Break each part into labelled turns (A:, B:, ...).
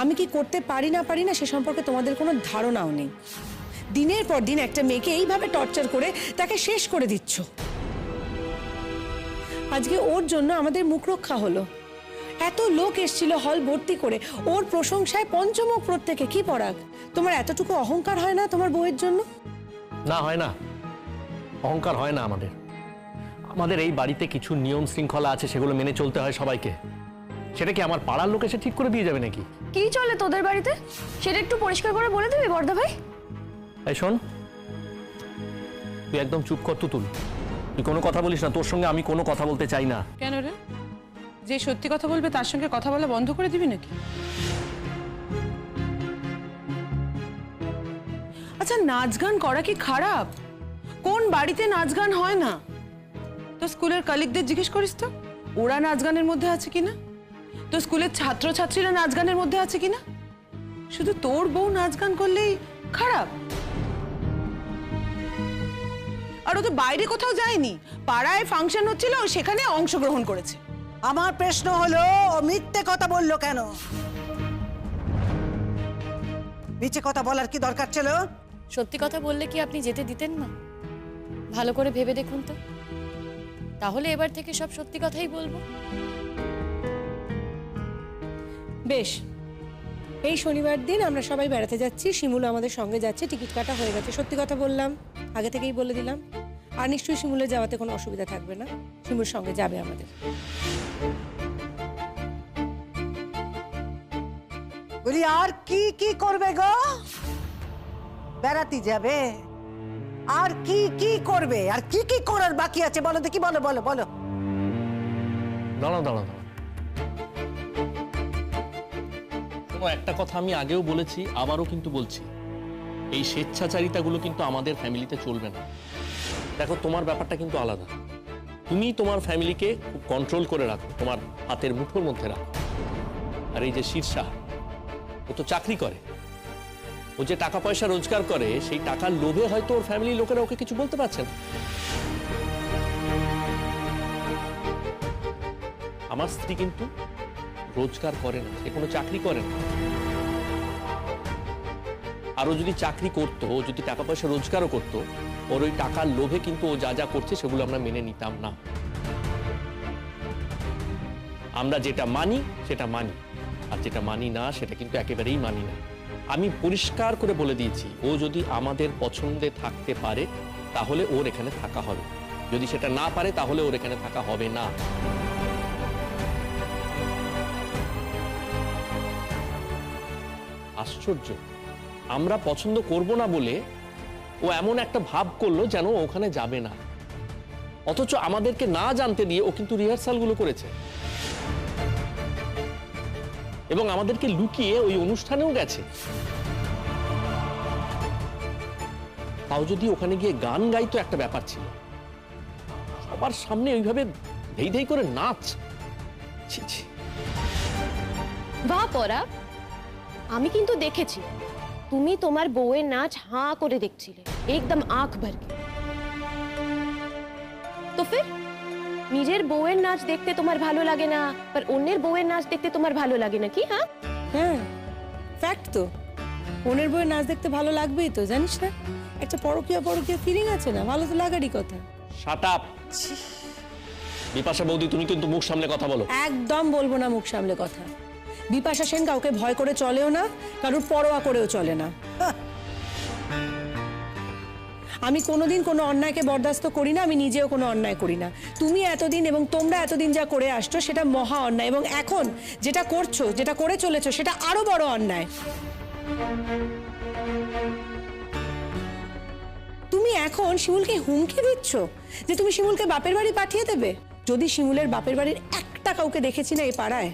A: আমি কি করতে পারি না সে সম্পর্কে তোমাদের কোনো ধারণাও নেই। দিনের পর দিন একটা মেয়েকে এইভাবে টর্চার করে তাকে শেষ করে দিচ্ছ। আজকে ওর জন্য আমাদের মুখ রক্ষা হলো। এত লোক এসেছিল হল ভর্তি করে, ওর প্রশংসায় পঞ্চমুখ প্রত্যেকে। কি পরাগ, তোমার এতটুকু অহংকার হয় না তোমার বউয়ের জন্য?
B: না, হয় না, অহংকার হয় না। আমাদের এই বাড়িতে কিছু নিয়ম শৃঙ্খলা আছে, সেগুলো মেনে চলতে হয় সবাইকে। সেটা কি আমার পাড়ার লোক এসে ঠিক করে দিয়ে যাবে নাকি?
C: কি চলে তোদের বাড়িতে সেটা একটু পরিষ্কার করে বলে দিবি বড়দা ভাই?
B: এই শোন, তুই একদম চুপ কর। তুই কোনো কথা বলিস না। তোর সঙ্গে আমি কোনো কথা বলতে চাই না।
D: কেন রে? যে সত্যি কথা বলবে তার সঙ্গে কথা বলা বন্ধ করে দিবি নাকি? আচ্ছা, নাচ গান করা কি খারাপ? কোন বাড়িতে নাচ গান হয় না? তো স্কুলের কলিগদের জিজ্ঞেস করিস তো ওরা নাচ গানের মধ্যে আছে কিনা। তো স্কুলের ছাত্রছাত্রীরা নাচ গানের মধ্যে আছে কিনা। শুধু তোর বউ নাচ গান করলেই খারাপ? আর ও তো বাইরে কোথাও যায়নি, পাড়ায় ফাংশন হচ্ছিল, সেখানে অংশগ্রহণ করেছে।
E: আমার প্রশ্ন হলো, ও মিথ্যে কথা বললো কেন? মিথ্যে কথা বলার কি দরকার ছিল?
C: সত্যি কথা বললে কি আপনি যেতে দিতেন না? ভালো করে ভেবে দেখুন তো, তাহলে এবার থেকে সব সত্যি কথাই বলবো।
A: বেশ, এই শনিবার দিন আমরা সবাই বেড়াতে যাচ্ছি। শিমুল আমাদের সঙ্গে যাচ্ছে, টিকিট কাটা হয়ে গেছে। সত্যি কথা বললাম, আগে থেকেই বলে দিলাম। আর নিশ্চয়ই শিমুলের যাওয়াতে কোনো অসুবিধা থাকবে না। শিমুল সঙ্গে যাবে আমাদের।
E: বলি আর কি কি করবে গো? বেড়াতে যাবে? আর কি কি করবে? আর কি কি করার বাকি আছে বলো দেখি, বলো বলো বলো।
B: দাঁড়াও। একটা কথা আমি আগেও বলেছি, আবারও কিন্তু বলছি, এই স্বেচ্ছাচারিতাগুলো কিন্তু আমাদের ফ্যামিলিতে চলবে না। দেখো, তোমার ব্যাপারটা কিন্তু আলাদা। তুমি তোমার ফ্যামিলিকে খুব কন্ট্রোল করে রাখো, তোমার হাতের মুঠোর মধ্যে রাখো। আর এই যে শীর্ষা, ও তো চাকরি করে, ও যে টাকা পয়সা রোজগার করে, সেই টাকার লোভে হয়তো ওর ফ্যামিলির লোকেরা ওকে কিছু বলতে পারছে না। আমার স্ত্রী কিন্তু রোজগার করে না, সে কোনো চাকরি করে না। আরো যদি চাকরি করতো, যদি টাকা পয়সা রোজগারও করতো, ওর ওই টাকার লোভে কিন্তু ও যা যা করছে সেগুলো আমরা মেনে নিতাম না। আমরা যেটা মানি সেটা মানি, আর যেটা মানি না সেটা কিন্তু একেবারেই মানি না। আমি পরিষ্কার করে বলে দিয়েছি, ও যদি আমাদের পছন্দে থাকতে পারে তাহলে ওর এখানে থাকা হবে, যদি সেটা না পারে তাহলে ওর এখানে থাকা হবে না। আশ্চর্য, আমরা পছন্দ করব না বলে ও এমন একটা ভাব করলো যেন ওখানে যাবে না, অথচ আমাদেরকে না জানতে দিয়ে ও কিন্তু রিহার্সালগুলো করেছে এবং আমাদেরকে লুকিয়ে ওই অনুষ্ঠানেও গেছে। তাও যদি ওখানে গিয়ে গান গাইতো একটা ব্যাপার ছিল, সবার সামনে ওইভাবে ধেই ধেই করে নাচ। ছি ছি।
F: বাহ পরা, আমি কিন্তু দেখেছি তুমি তোমার বউয়ের নাচ হাঁ করে দেখছিলে, একদম আঁখ ভর के। তো ফির নিজের বউয়ের নাচ দেখতে তোমার ভালো লাগে না, पर অন্যের বউয়ের নাচ দেখতে তোমার ভালো লাগে না কি?
A: হ্যাঁ, ফ্যাক্ট তো। অন্যের বউয়ের নাচ দেখতে ভালো লাগবেই তো, জানিস না? একটা পরকীয়া ফিলিং আছে না, ভালো তো লাগারই কথা।
B: শাট আপ বিপাশা বৌদি, তুমি কিন্তু মুখ সামলে কথা বলো।
A: একদম বলবো না মুখ সামলে কথা। বিপাশা সেন কাউকে ভয় করে চলেও না, কারোর পরোয়া করেও চলে না। আমি কোনোদিন কোনো অন্যায়কে বরদাস্ত করি না, আমি নিজেও কোনো অন্যায় করি না। তুমি এতদিন এবং তোমরা এতদিন যা করে আসছো সেটা মহা অন্যায়, এবং এখন যেটা করছো, যেটা করে চলেছো, সেটা আরো বড় অন্যায়। তুমি এখন শিমুলকে হুমকি দিচ্ছ যে তুমি শিমুলকে বাপের বাড়ি পাঠিয়ে দেবে। যদি শিমুলের বাপের বাড়ির একটা কাউকে দেখেছি না এই পাড়ায়,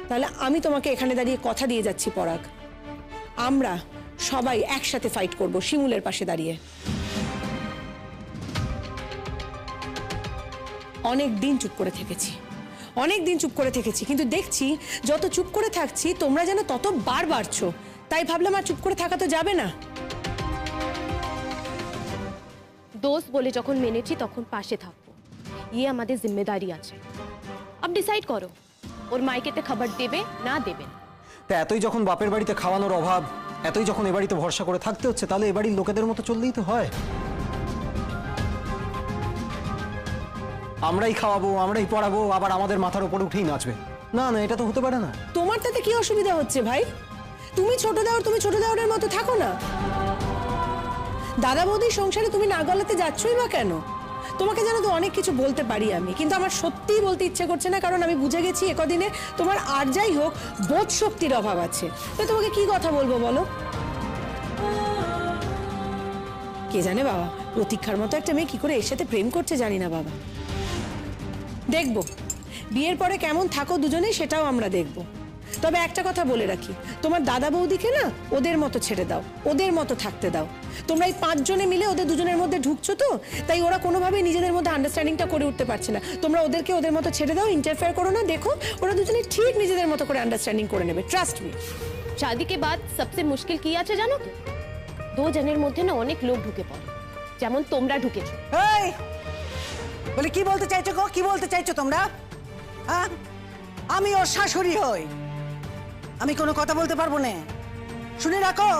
A: তাহলে আমি তোমাকে এখানে দাঁড়িয়ে কথা দিয়ে যাচ্ছি পরাগ, আমরা সবাই একসাথে ফাইট করব শিমুলের পাশে দাঁড়িয়ে। অনেক দিন চুপ করে থেকেছি, কিন্তু দেখছি যত চুপ করে থাকছি তোমরা যেন তত বাড়ছো। তাই ভাবলাম আর চুপ করে থাকা তো যাবে না।
F: দোস্ত বলে যখন মেনেছি তখন পাশে থাকবো, ये আমাদের জিম্মেদারি আছে। अब डिसाइड करो ওর মাইকেতে খবর দেবে না দেবে।
G: তা এতই যখন বাপের বাড়িতে খাওয়ানোর অভাব, এতই যখন এ বাড়িতে ভরসা করে থাকতে হচ্ছে, তাহলে এ বাড়ির লোকেদের মতো চললেই তো হয়। আমরাই খাওয়াবো, আমরাই পড়াবো, আবার আমাদের মাথার উপরে উঠেই নাচবে। না না, এটা তো হতে পারে না।
A: তোমার তাতে কি অসুবিধা হচ্ছে ভাই? তুমি ছোট দেওরের মতো থাকো না। দাদা বৌদির সংসারে তুমি না গলাতে যাচ্ছই বা কেন? তোমাকে জানো তো অনেক কিছু বলতে পারি আমি, কিন্তু আমার সত্যিই বলতে ইচ্ছে করছে না, কারণ আমি বুঝে গেছি একদিনে তোমার আর যাই হোক বোধ শক্তির অভাব আছে। তো তোমাকে কি কথা বলবো বলো? কে জানে বাবা, প্রতীক্ষার মতো একটা মেয়ে কি করে এর সাথে প্রেম করছে জানি না বাবা। দেখবো বিয়ের পরে কেমন থাকো দুজনে, সেটাও আমরা দেখবো। তবে একটা কথা বলে রাখি, তোমার দাদা বৌদিকে না ওদের মতো ছেড়ে দাও, ওদের মতো থাকতে দাও। তোমরা এই 5 জনে মিলে ওদের দুজনের মধ্যে ঢুকছো তো, তাই ওরা কোনোভাবেই নিজেদের মধ্যে আন্ডারস্ট্যান্ডিংটা করে উঠতে পারছে না। তোমরা ওদেরকে ওদের মতো ছেড়ে দাও, ইন্টারফেয়ার করো না। দেখো ওরা দুজনে ঠিক নিজেদের মতো করে আন্ডারস্ট্যান্ডিং করে নেবে, ট্রাস্ট মি।
F: शादी के बाद सबसे मुश्किल কি আছে জানো তো? 2 জনের মধ্যে না অনেক লোক ঢুকে পড়ে, যেমন তোমরা ঢুকেছো।
E: এই বলে কি বলতে চাইছো গো? কি বলতে চাইছো তোমরা? হ্যাঁ, আমি ওর শাশুড়ি হই, আমি কোনো কথা বলতে পারবো না। শুনে রাখো,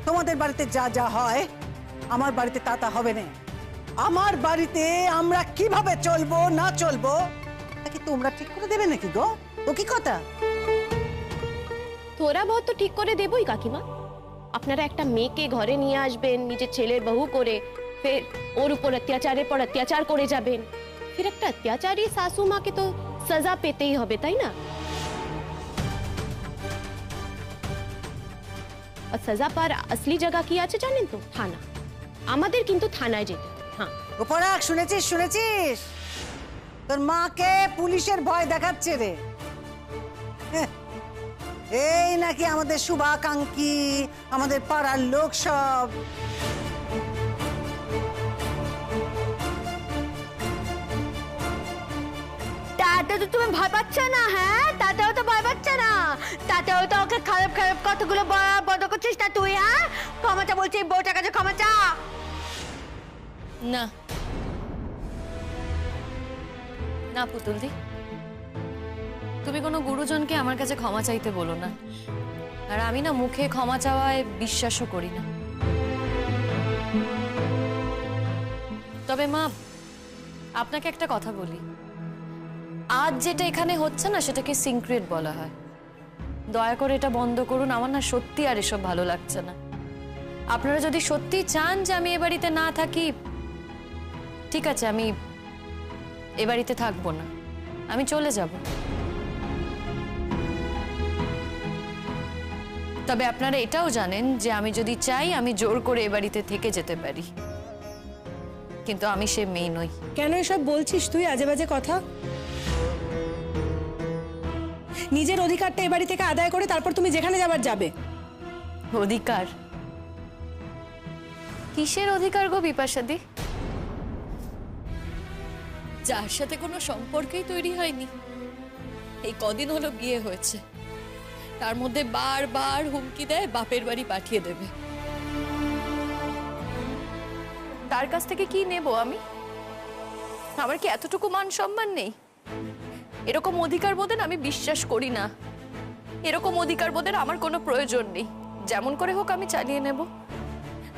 E: তোমাদের বাড়িতে যা যা হয় আমার বাড়িতে তা তা হবে না। আমার বাড়িতে আমরা কিভাবে চলবো না চলবো নাকি তোমরা ঠিক করে দেবে নাকি গো? ও কি কথা?
F: थोड़ा बहुत तो ঠিক করে দেবই কাকিমা। আপনারা একটা মেয়েকে ঘরে নিয়ে আসবেন নিজের ছেলের বউ করে, ফের ওর উপর অত্যাচারের পর অত্যাচার করে যাবেন, ফির একটা অত্যাচারী শাশু মাকে তো সাজা পেতেই হবে, তাই না? আর সাজা পার আসলি জায়গা কি আছে জানেন তো? থানা। আমাদের কিন্তু থানায় যেতে হবে। হ্যাঁ,
E: উপরাগ শুনেছিস? শুনেছিস তোর মাকে পুলিশের ভয় দেখাচ্ছে রে। হ্যাঁ, এই নাকি আমাদের শুভাকাঙ্ক্ষী, আমাদের পাড়ার লোক সব।
H: তাতে তো তুমি ভয় পাচ্ছ না? হ্যাঁ, তাতেও তো ভয় পাচ্ছ না? তাতেও তো ওকে খারাপ খারাপ কতগুলো বড় করছিস না তুই? হ্যাঁ, ক্ষমতা বলছি, বউটার কাছে ক্ষমতা।
C: না না পুতুল দি, তুমি কোনো গুরুজনকে আমার কাছে ক্ষমা চাইতে বলো না। আর আমি না মুখে ক্ষমা চাওয়ায় বিশ্বাসও করি না। তবে মা, আপনাকে একটা কথা বলি, আজ যেটা এখানে হচ্ছে না সেটাকে সিক্রেট বলা হয়। দয়া করে এটা বন্ধ করুন, আমার না সত্যি আর এসব ভালো লাগছে না। আপনারা যদি সত্যি চান যে আমি এ বাড়িতে না থাকি, ঠিক আছে, আমি এ বাড়িতে থাকবো না, আমি চলে যাব। তবে আপনারা এটাও জানেন যে আমি যদি চাই আমি জোর করে এ বাড়িতে থেকে যেতে পারি, কিন্তু আমি সে মেয়ে নই।
A: কেন এসব বলছিস তুই আজে বাজে কথা? নিজের অধিকারটা এ বাড়ি থেকে আদায় করে তারপর তুমি যেখানে যাবার যাবে।
C: অধিকার? কিসের অধিকার গো বিপাশাদি? যার সাথে কোনো সম্পর্কই তৈরি হয়নি, এই কদিন হলো বিয়ে হয়েছে, তার মধ্যে বারবার হুমকি দেয় বাপের বাড়ি পাঠিয়ে দেবে। তার কাছ থেকে কি নেব আমি? আমার কি এতটুকু মান সম্মান নেই? এরকম অধিকার বোধের আমি বিশ্বাস করি না। এরকম অধিকার বোধের আমার কোনো প্রয়োজন নেই। যেমন করে হোক আমি চালিয়ে নেব।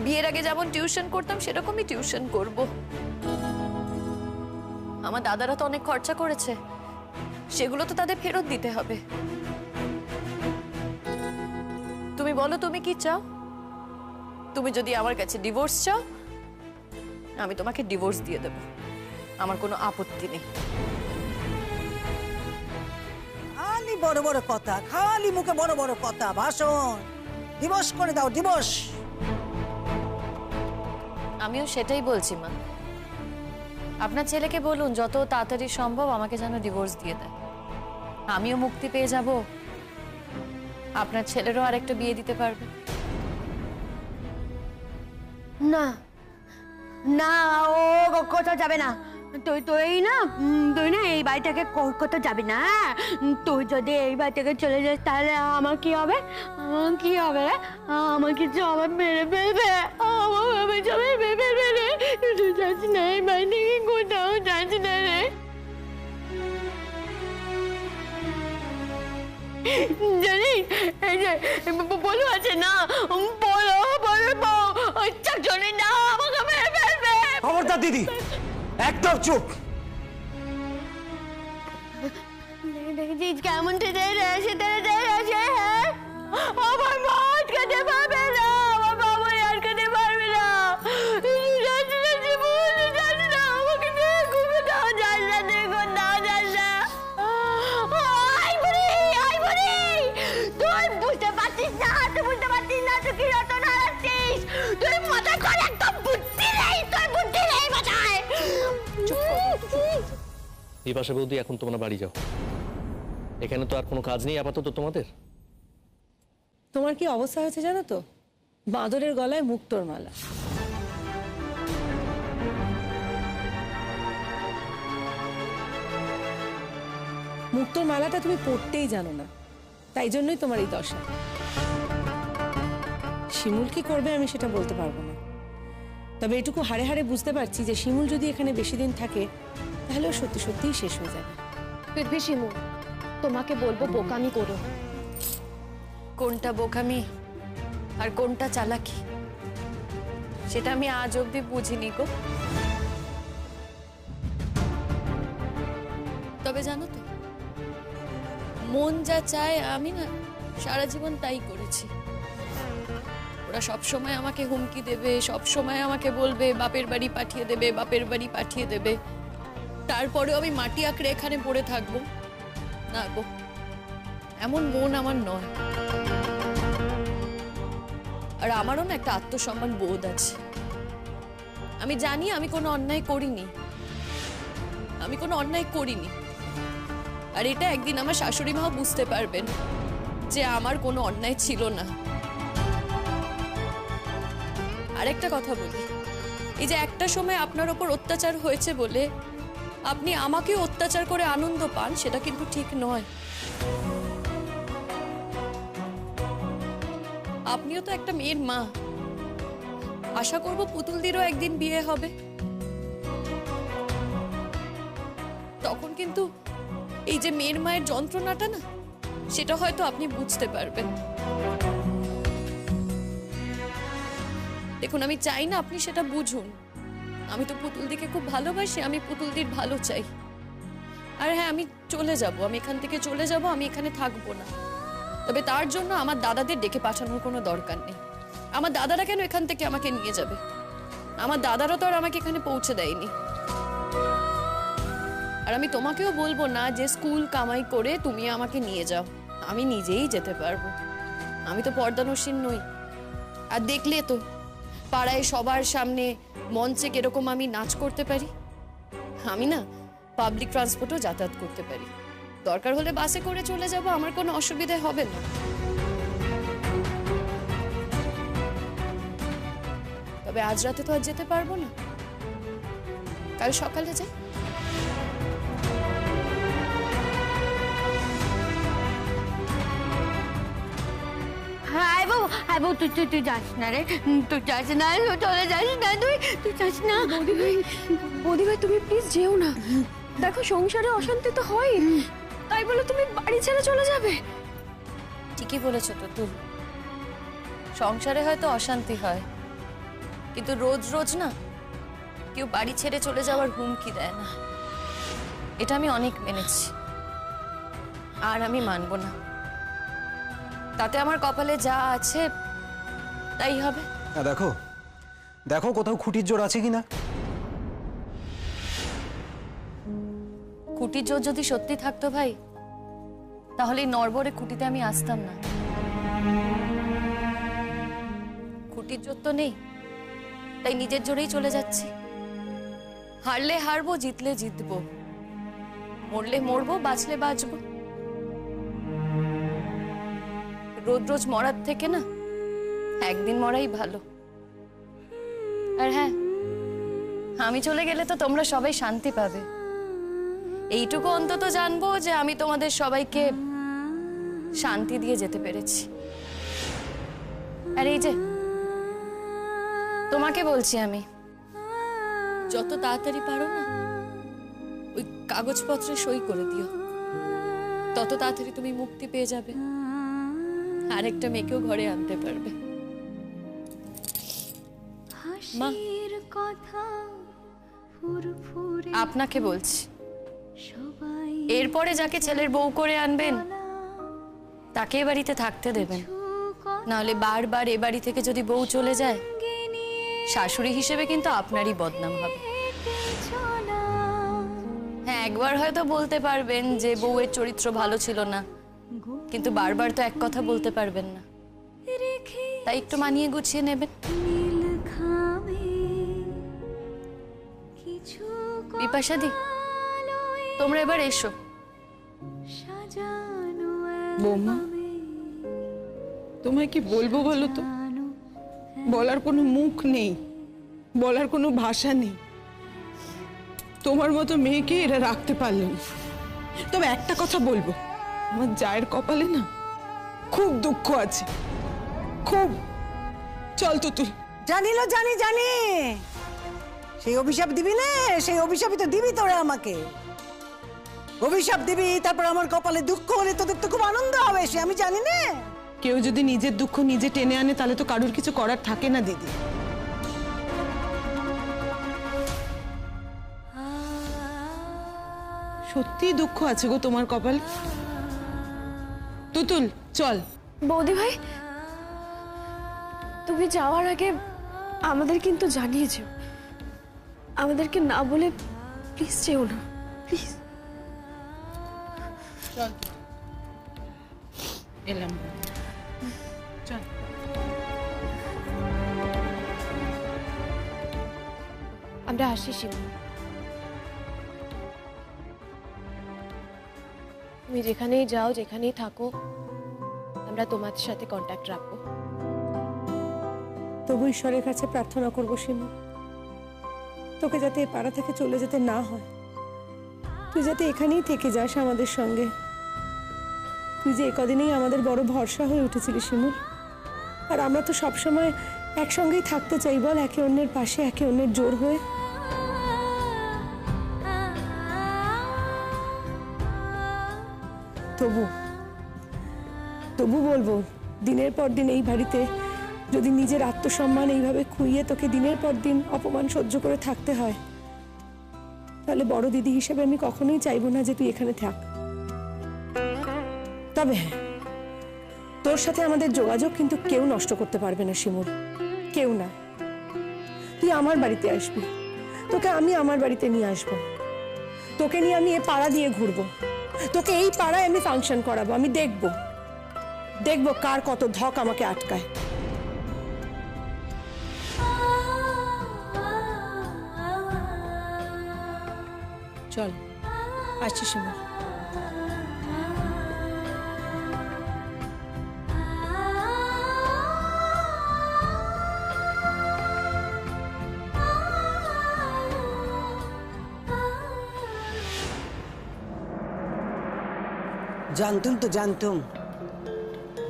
C: বিয়ের আগে যেমন টিউশন করতাম সেরকমই টিউশন করব। আমার দাদারা তো অনেক খরচা করেছে, সেগুলো তো তাদের ফেরত দিতে হবে। তুমি বলো তুমি কি চাও? তুমি যদি আমার কাছে ডিভোর্স চাও, আমি তোমাকে ডিভোর্স দিয়ে দেব, আমার কোনো আপত্তি নেই।
E: খালি বড় বড় কথা, খালি মুখে বড় বড় কথা, ভাষণ। ডিভোর্স করে দাও, ডিভোর্স।
C: আমিও সেটাই বলছি মা। আপনার ছেলেকে বলুন যত তাড়াতাড়ি সম্ভব আমাকে যেন ডিভোর্স দিয়ে দেয়, আমিও মুক্তি পেয়ে যাব, আপনার ছেলেরও আরেকটা বিয়ে দিতে পারবে।
H: না না, ও কোথাও যাবে না। তুই না এই বাড়িটাকে কোথাও যাবি না। তুই যদি এই বাড়ি থেকে চলে যাস তাহলে আমার কি হবে? আমার কি হবে? আমার কিছু আমার মেরে ফেলবে, আমি সবাই মেরে ফেলবে রে। তুই যাচ্ছি না এই বাড়ি থেকে, কোথাও যাচ্ছি না রে। জানিস এই যে বলো আছে না, বলো বলো চাকরি না আমাকে মেরে ফেলবে।
G: খবরদার দিদি, একদম চুপ।
H: দেখেছিস কেমন আছে, আমার মা আটকাতে পারবে না, আমার বাবা আটকাতে পারবে না। আমাকে ঘুমে দেওয়া যায় না, দেখো দেওয়া যায় না। তুই বুঝতে পারছিস না, তুই বুঝতে পারছিস না, তুই কি রতন হারাচ্ছিস। তুই মাথায় তোর একদম বুদ্ধি নেই, তোর বুদ্ধি নেই মাথায়।
B: এই পাশে বৌদি, এখন তোমরা বাড়ি যাও। এখানে তো আর কোনো কাজ নেই আপাতত তোমাদের।
A: তোমার কি অবস্থা হয়েছে জানো তো? বাঁদরের গলায় মুক্তোর মালা। মুক্তোর মালাটা তুমি পড়তেই জানো না, তাই জন্যই তোমার এই দশা। শিমুল কি করবে আমি সেটা বলতে পারবো না, তবে এটুকু হাড়ে হাড়ে বুঝতে পারছি যে শিমুল যদি এখানে বেশি দিন থাকে তাহলে ও সত্যি সত্যিই শেষ হয়ে যাবে।
F: फिर भी शिमू তোমাকে বলবো বোকামি করো।
C: কোনটা বোকামি আর কোনটা চালাকি সেটা আমি আজ অবধি বুঝিনি গো। তবে জানো তো, মন যা চায় আমি না সারা জীবন তাই করেছি। ওরা সব সময় আমাকে হুমকি দেবে, সব সময় আমাকে বলবে বাপের বাড়ি পাঠিয়ে দেবে, বাপের বাড়ি পাঠিয়ে দেবে। তারপরেও আমি মাটি আঁকড়ে এখানে পড়ে থাকবো না গো, এমন মন আমার নয়। আর আমারও না একটা আত্মসম্মান বোধ আছে। আমি জানি আমি কোনো অন্যায় করিনি, আমি কোনো অন্যায় করিনি। আর এটা একদিন আমার শাশুড়ি মাও বুঝতে পারবেন যে আমার কোনো অন্যায় ছিল না। আরেকটা কথা বলি, এই যে একটা সময় আপনার ওপর অত্যাচার হয়েছে বলে আপনি আমাকে অত্যাচার করে আনন্দ পান, সেটা কিন্তু ঠিক নয়। আপনিও তো একটা মেয়ের মা, আশা করব পুতুলদিরও একদিন বিয়ে হবে। তখন কিন্তু এই যে মেয়ের মায়ের যন্ত্রণাটা না, সেটা হয়তো আপনি বুঝতে পারবেন। দেখুন, আমি চাই না আপনি সেটা বুঝুন। আমি তো পুতুলদিকে খুব ভালোবাসি, আমি পুতুলদির ভালো চাই। আর হ্যাঁ, আমি চলে যাব, আমি এখান থেকে চলে যাব, আমি এখানে থাকবো না। তবে তার জন্য আমার দাদাদের ডেকে পাঠানোর কোনো দরকার নেই। আমার দাদারা কেন এখান থেকে আমাকে নিয়ে যাবে? আমার দাদারা তো আর আমাকে এখানে পৌঁছে দেয়নি। আর আমি তোমাকেও বলবো না যে স্কুল কামাই করে তুমি আমাকে নিয়ে যাও, আমি নিজেই যেতে পারবো। আমি তো পর্দানসীন নই। আর দেখলে তো পাড়ায় সবার সামনে মঞ্চে কিরকম আমি নাচ করতে পারি। আমি না পাবলিক ট্রান্সপোর্টও যাতায়াত করতে পারি, দরকার হলে বাসে করে চলে যাব, আমার কোনো অসুবিধা হবে না। তবে আজ রাতে তো আর যেতে পারবো না, কাল সকালে যাই।
H: হাই বাবু তুই যাস না রে, তুই যাস না, চলে যাস না, তুই যাস না।
F: বৌদি ভাই তুমি প্লিজ যেও না, দেখো সংসারে অশান্তি তো হয়, তাই বলে তুমি বাড়ি ছেড়ে চলে যাবে?
C: ঠিকই বলেছো তো তুই, সংসারে হয়তো অশান্তি হয়, কিন্তু রোজ রোজ না কেউ বাড়ি ছেড়ে চলে যাওয়ার হুমকি দেয় না। এটা আমি অনেক মেনেছি, আর আমি মানবো না। তাতে আমার কপালে যা আছে তাই হবে।
G: দেখো দেখো কোথাও খুঁটির জোর আছে কিনা।
C: খুঁটির জোর যদি সত্যি থাকতো ভাই, তাহলে এই নড়বড়ে খুঁটিতে আমি আসতাম না। খুঁটির জোর তো নেই, তাই নিজের জোরেই চলে যাচ্ছি। হারলে হারবো, জিতলে জিতবো, মরলে মরবো, বাঁচলে বাঁচবো। রোজ রোজ মরার থেকে না একদিন মরাই ভালো। আর হ্যাঁ, আমি চলে গেলে তো তোমরা সবাই শান্তি পাবে। এইটুকু অন্তত জানবো যে আমি তোমাদের সবাইকে শান্তি দিয়ে যেতে পেরেছি। আর এই যে তোমাকে বলছি, আমি যত তাড়াতাড়ি পারো না ওই কাগজপত্রে সই করে দিও। তত তাড়াতাড়ি তুমি মুক্তি পেয়ে যাবে, আরেকটা মেয়েকেও ঘরে আনতে পারবে। মা, আপনাকে বলছি, এরপরে যাকে ছেলের বউ করে আনবেন তাকে এ বাড়িতে থাকতে দেবেন, নাহলে বারবার এ বাড়ি থেকে যদি বউ চলে যায় শাশুড়ি হিসেবে কিন্তু আপনারই বদনাম হবে। হ্যাঁ, একবার হয়তো বলতে পারবেন যে বউয়ের চরিত্র ভালো ছিল না, কিন্তু বারবার তো এক কথা বলতে পারবেন না, তাই একটু মানিয়ে গুছিয়ে নেবেন। বিপাশাদি, তোমরা এবার এসো।
D: বৌমা, তোমায় কি বলবো বলো তো? বলার কোনো মুখ নেই, বলার কোনো ভাষা নেই। তোমার মতো মেয়েকে এরা রাখতে পারল না। তবে একটা কথা বলবো, আমার জায়ের কপালে না খুব দুঃখ আছে, খুব। চল তো তুই।
E: জানি জানি সেই অভিশাপ দিবি না, সেই অভিশাপই তো দিবি তোরা আমাকে। অভিশাপ দিবি, তারপর আমার কপালে দুঃখ হলে তোদের তো খুব আনন্দ হবে, সে আমি জানি না।
D: কেউ যদি নিজের দুঃখ নিজে টেনে আনে তাহলে তো কারুর কিছু করার থাকে না দিদি। সত্যি দুঃখ আছে গো তোমার কপালে। তুতুল চল।
I: বৌদি ভাই, তুমি যাওয়ার আগে আমাদের কিন্তু জানিয়েছো, আমাদেরকে না বলে প্লিজ যেও না, প্লিজ।
D: চল এলাম, চল।
I: আমরা আসি শিমু, তুমি যেখানেই যাও, যেখানেই থাকো, আমরা তোমার সাথে কন্ট্যাক্ট রাখবো।
A: তবু ঈশ্বরের কাছে প্রার্থনা করবো শিমু, তোকে যাতে এ পাড়া থেকে চলে যেতে না হয়, তুই যাতে এখানেই থেকে যাস আমাদের সঙ্গে। তুই যে একদিনেই আমাদের বড় ভরসা হয়ে উঠেছিলি শিমু, আর আমরা তো সবসময় একসঙ্গেই থাকতে চাই বল, একে অন্যের পাশে, একে অন্যের জোর হয়ে। তবু বলবো, দিনের পর দিন এই বাড়িতে যদি নিজের আত্মসম্মান এইভাবে খুইয়ে তোকে দিনের পর দিন অপমান সহ্য করে থাকতে হয়, তাহলে বড় দিদি হিসেবে আমি কখনোই চাইবো না যে তুই এখানে থাক। তবে হ্যাঁ, তোর সাথে আমাদের যোগাযোগ কিন্তু কেউ নষ্ট করতে পারবে না শিমুল, কেউ না। তুই আমার বাড়িতে আসবি, তোকে আমি আমার বাড়িতে নিয়ে আসবো, তোকে নিয়ে আমি এ পাড়া দিয়ে ঘুরবো, তোকে এই পাড়ায় আমি ফাংশন করাবো, আমি দেখবো কার কত ধক আমাকে আটকায়। চল, আসছি শিমুল।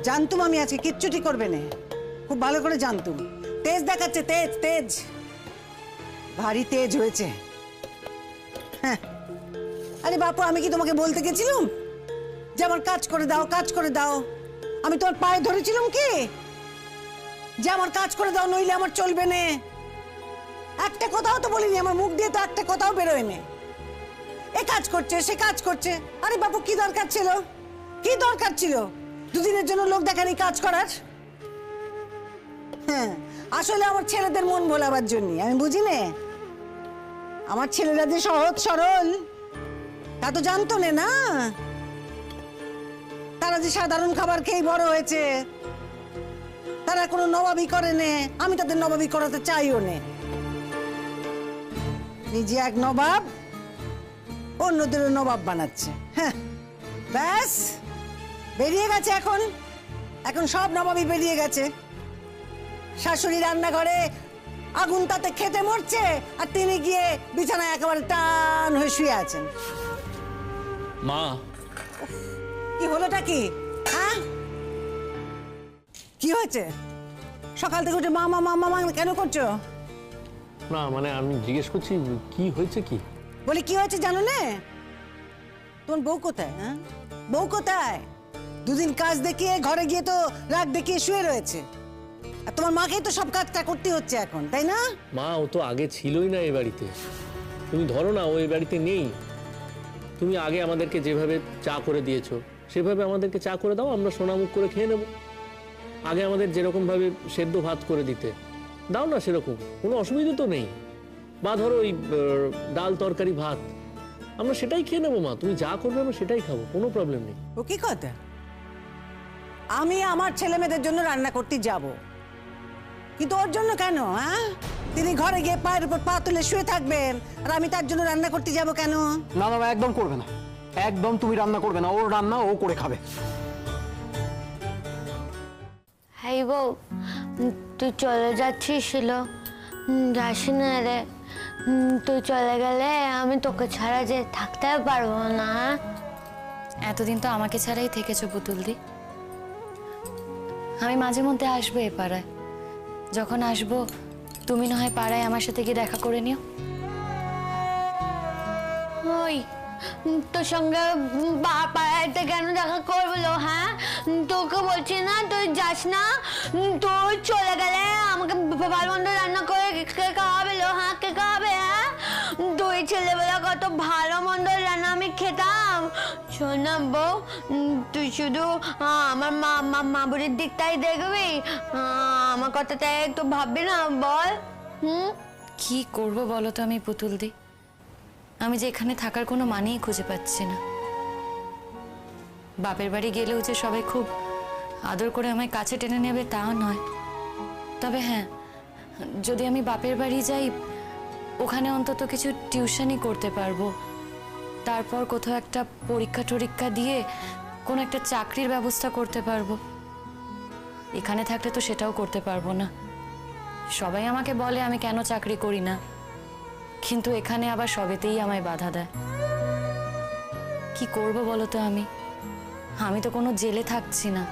E: জানতুম আমি আজকে কিচ্ছুটি করবে না, খুব ভালো করে জানতুম। তেজ দেখাচ্ছে, তেজ ভারী তেজ হয়েছে। হ্যাঁ, আরে বাপু, আমি কি তোমাকে বলতে গেছিলাম যে আমার কাজ করে দাও? আমি তোমার পায়ে ধরেছিলাম কি যে আমার কাজ করে দাও, নইলে আমার চলবে না? একটা কথাও তো বলিনি, আমার মুখ দিয়ে তো একটা কথাও বেরোয় না। এ কাজ করছে, সে কাজ করছে। আরে বাপু, কি দরকার ছিল দুদিনের জন্য লোক দেখানি কাজ করার? হ্যাঁ, আসলে আমার ছেলেদের মন ভোলাবার জন্য। আমি বুঝি না, আমার ছেলেরা যে সহজ সরল তা তো জানতো না। তারা যে সাধারণ খাবার খেয়ে বড় হয়েছে, তারা কোনো নবাবি করে নে, আমি তাদের নবাবি করাতে চাইও না। নিজে এক নবাব, অন্যদেরও নবাব বানাচ্ছে। হ্যাঁ, ব্যাস বেরিয়ে গেছে এখন সব নবাবই বেরিয়ে গেছে। শাশুড়ি রান্নাঘরে আগুন তাতে খেতে মরছে, আর তিনি গিয়ে বিছানায় একেবারে টান হয়ে শুয়ে আছেন।
B: মা,
E: কি হলোটা কি? হ্যাঁ, কি হয়েছে? সকাল থেকে উঠে মামা কেন করছো?
B: না মানে আমি জিজ্ঞেস করছি কি হয়েছে। কি
E: বলি কি হয়েছে জানো না? তোমার বউ কোথায়? হ্যাঁ, বউ কোথায়? দুদিন কাজ দেখিয়ে ঘরে গিয়ে তো রাগ দেখিয়ে শুয়ে রয়েছে। আর তোমার মাকেই তো সব কাজটা করতে হচ্ছে এখন, তাই না?
B: মা, ও তো আগে ছিলই না এই বাড়িতে। তুমি ধরো না ও এই বাড়িতে নেই। তুমি আগে আমাদেরকে যেভাবে চা করে দিয়েছো সেভাবে আমাদেরকে চা করে দাও, আমরা সোনামুখ করে খেয়ে নেব। আগে আমাদের যেরকম ভাবে সেদ্ধ ভাত করে দিতে দাও না, সেরকম কোনো অসুবিধা তো নেই। বা ধরো ওই ডাল তরকারি ভাত, আমরা সেটাই খেয়ে নেবো মা। তুমি যা করবে আমরা সেটাই খাবো, কোনো প্রবলেম নেই।
E: ও কি কথা? আমি আমার ছেলে মেয়েদের জন্য রান্না করতে যাব, কিন্তু ওর জন্য কেন? হ্যাঁ, তিনি ঘরে গিয়ে পায়ের উপর পা তুলে শুয়ে থাকবেন আর আমি তার জন্য রান্না করতে যাব কেন?
G: না না, একদম করবে না, একদম তুমি রান্না করবে না। ওর রান্না ও করে খাবে।
H: হাই বউ, তুই চলে যাচ্ছিস ছিল? যাস না রে, তুই চলে গেলে আমি তোকে ছাড়া যে থাকতে পারবো না।
C: এতদিন তো আমাকে ছাড়াই থেকেছো পুতুলদি। আমি মাঝে মধ্যে আসবো এ পাড়ায়। যখন আসবো তুমি না হয় পাড়ায় আমার সাথে গিয়ে দেখা করে নিও।
H: ওই তোর সঙ্গে পাড়াতে কেন দেখা করবো? হ্যাঁ, তোকে বলছি না তুই যাস না। তুই চলে গেলে আমাকে ভালো মন্দ রান্না করে কে খাওয়াবে? হ্যাঁ, কে খাওয়াবে? হ্যাঁ, তুই ছেলেবেলা কত ভালো মন্দ রান্না আমি খেতাম। শোন না বউ, তুই শুধু আমার মা বুড়ির দিকটাই দেখবি, আমার কথাটাই একটু ভাববি না? বল।
C: কি করব বলো তো আমি পুতুলদি? আমি যে এখানে থাকার কোনো মানেই খুঁজে পাচ্ছি না। বাপের বাড়ি গেলেও যে সবাই খুব আদর করে আমায় কাছে টেনে নেবে তাও নয়। তবে হ্যাঁ, যদি আমি বাপের বাড়ি যাই ওখানে অন্তত কিছু টিউশনই করতে পারবো। তারপর কোথাও একটা পরীক্ষা টরীক্ষা দিয়ে কোনো একটা চাকরির ব্যবস্থা করতে পারবো। এখানে থাকলে তো সেটাও করতে পারবো না। সবাই আমাকে বলে আমি কেন চাকরি করি না, কিন্তু এখানে আবার সবেতেই আমায় বাধা দেয়। কি করব বলো তো? আমি তো কোনো জেলে থাকছি না।